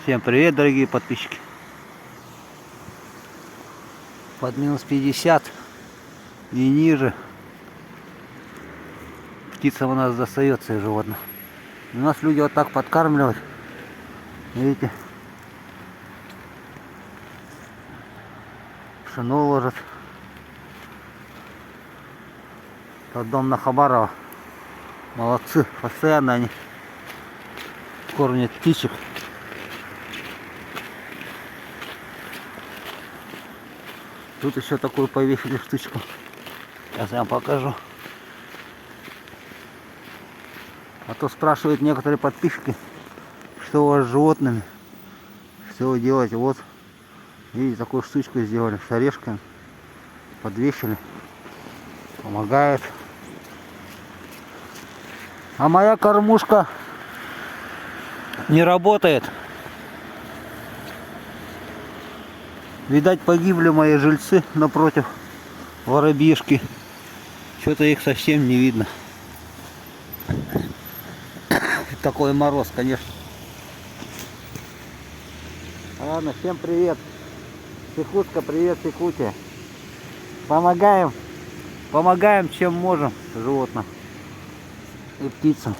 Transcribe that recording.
Всем привет, дорогие подписчики. Под минус 50 и ниже птица у нас достается и животных. У нас люди вот так подкармливают. Видите? Пшено ложат. Тот дом на Хабарова. Молодцы. Постоянно они кормят птичек. Тут еще такую повесили штучку. Сейчас я вам покажу. А то спрашивают некоторые подписчики, что у вас с животными, что вы делаете. Вот, видите, такую штучку сделали с орешками. Подвесили. Помогает. А моя кормушка не работает. Видать, погибли мои жильцы напротив, воробьишки. Что-то их совсем не видно. Такой мороз, конечно. Ладно, всем привет. Якутска, привет, Якутия. Помогаем, чем можем животным и птицам.